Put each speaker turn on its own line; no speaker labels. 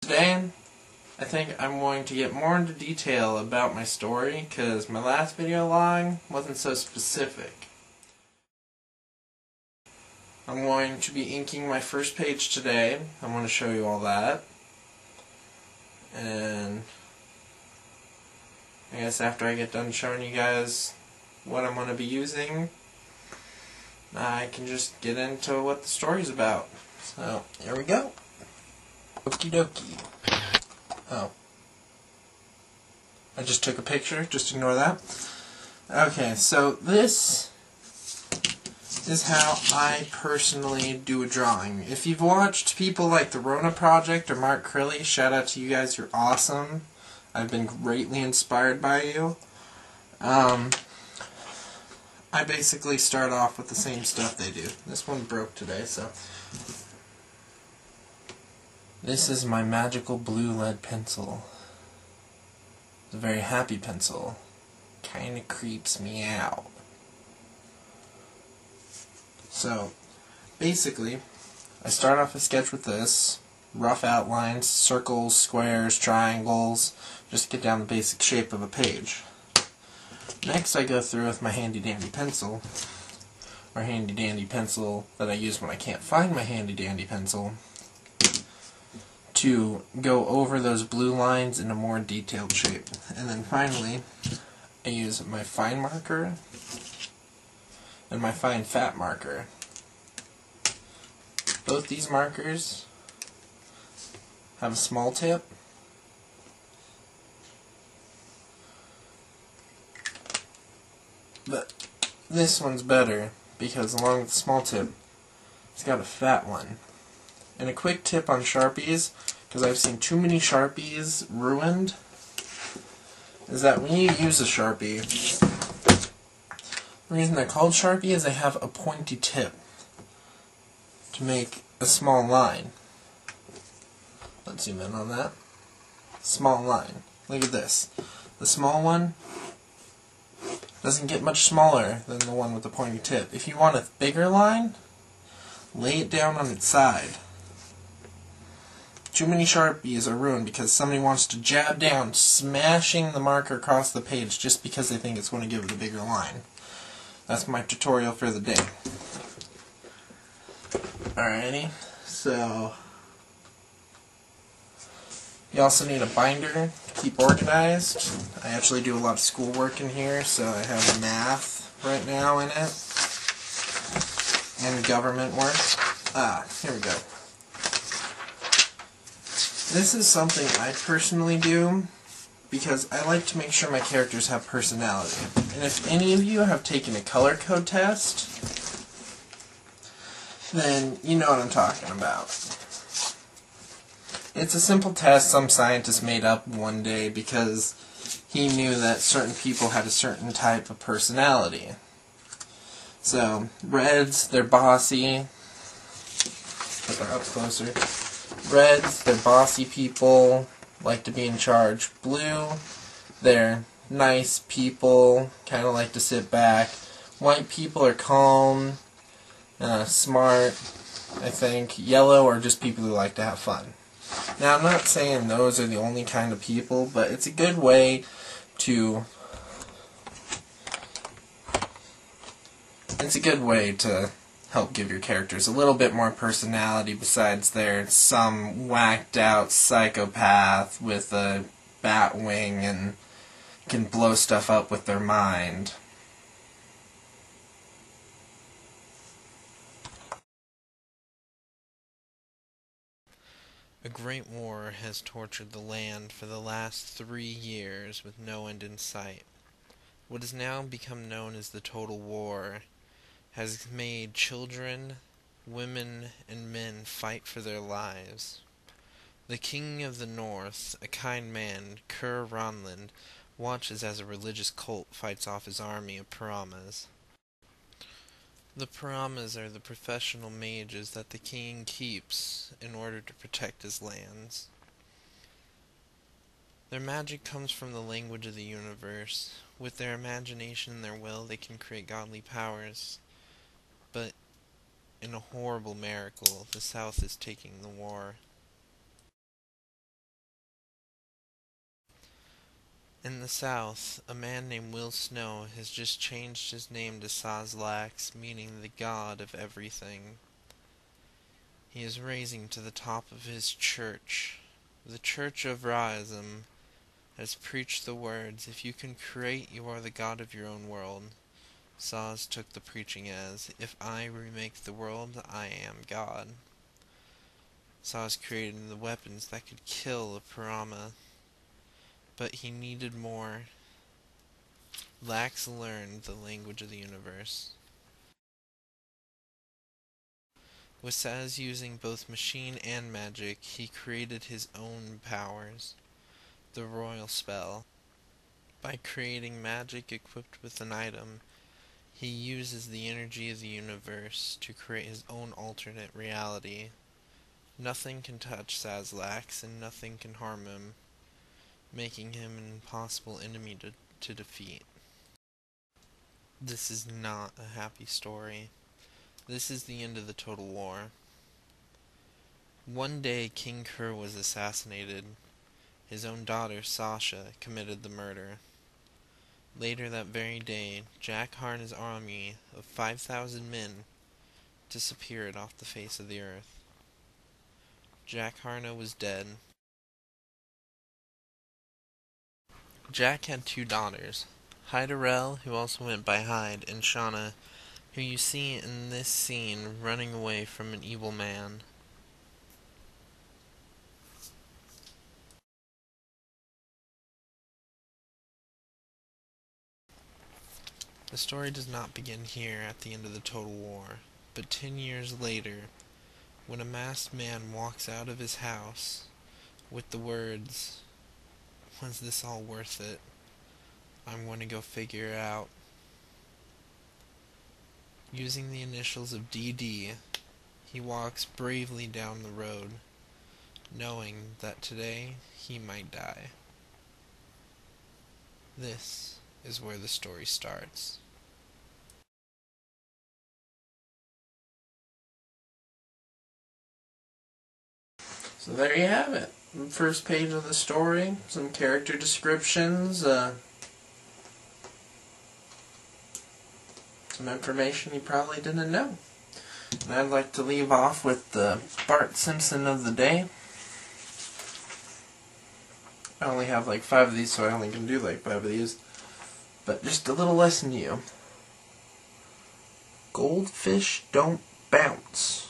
Today, I think I'm going to get more into detail about my story because my last video log wasn't so specific. I'm going to be inking my first page today. I'm going to show you all that. And I guess after I get done showing you guys what I'm going to be using, I can just get into what the story's about. So, here we go. Okie dokie. Oh. I just took a picture, just ignore that. Okay, so this is how I personally do a drawing. If you've watched people like the Rona Project or Mark Crilly, shout out to you guys, you're awesome. I've been greatly inspired by you. I basically start off with the same stuff they do. This one broke today, so... This is my magical blue lead pencil. It's a very happy pencil. Kinda creeps me out. So, basically, I start off a sketch with this. Rough outlines, circles, squares, triangles, just to get down the basic shape of a page. Next I go through with my handy dandy pencil, or handy dandy pencil that I use when I can't find my handy dandy pencil, to go over those blue lines in a more detailed shape. And then finally, I use my fine marker and my fine fat marker. Both these markers have a small tip, but this one's better because along with the small tip, it's got a fat one. And a quick tip on Sharpies, because I've seen too many Sharpies ruined, is that when you use a Sharpie, the reason they're called Sharpie is they have a pointy tip to make a small line. Let's zoom in on that. Small line. Look at this. The small one doesn't get much smaller than the one with the pointy tip. If you want a bigger line, lay it down on its side. Too many Sharpies are ruined because somebody wants to jab down, smashing the marker across the page just because they think it's going to give it a bigger line. That's my tutorial for the day. Alrighty, so you also need a binder to keep organized. I actually do a lot of schoolwork in here, so I have math right now in it, and government work. Here we go. This is something I personally do because I like to make sure my characters have personality. And if any of you have taken a color code test, then you know what I'm talking about. It's a simple test some scientist made up one day because he knew that certain people had a certain type of personality. So, reds, they're bossy. Put that up closer. Reds, they're bossy people, like to be in charge. Blue, they're nice people, kind of like to sit back. White people are calm, smart, I think. Yellow are just people who like to have fun. Now, I'm not saying those are the only kind of people, but it's a good way to... help give your characters a little bit more personality besides they're some whacked out psychopath with a bat wing and can blow stuff up with their mind. A great war has tortured the land for the last 3 years with no end in sight. What has now become known as the Total War has made children, women, and men fight for their lives. The King of the North, a kind man, Ker Ronland, watches as a religious cult fights off his army of Paramas. The Paramas are the professional mages that the king keeps in order to protect his lands. Their magic comes from the language of the universe. With their imagination and their will, they can create godly powers. But in a horrible miracle, the South is taking the war. In the South, a man named Will Snow has just changed his name to Sazlax, meaning the god of everything. He is raising to the top of his church. The Church of Raism has preached the words, "If you can create, you are the god of your own world." Saz took the preaching as, "If I remake the world, I am God." Saz created the weapons that could kill a piranha, but he needed more. Lax learned the language of the universe. With Saz using both machine and magic, he created his own powers. The royal spell. By creating magic equipped with an item, he uses the energy of the universe to create his own alternate reality. Nothing can touch Sazlax, and nothing can harm him, making him an impossible enemy to defeat. This is not a happy story. This is the end of the Total War. One day King Kerr was assassinated. His own daughter, Sasha, committed the murder. Later that very day, Jack Harna's army of 5,000 men disappeared off the face of the earth. Jack Harna was dead. Jack had 2 daughters, Hyderel, who also went by Hyde, and Shauna, who you see in this scene running away from an evil man. The story does not begin here at the end of the Total War, but 10 years later, when a masked man walks out of his house with the words, "Was this all worth it? I'm going to go figure it out." Using the initials of DD, he walks bravely down the road, knowing that today he might die. This is where the story starts. So there you have it. First page of the story, some character descriptions, some information you probably didn't know. And I'd like to leave off with the Bart Simpson of the day. I only have like 5 of these, so I only can do like 5 of these. But just a little lesson to you. Goldfish don't bounce.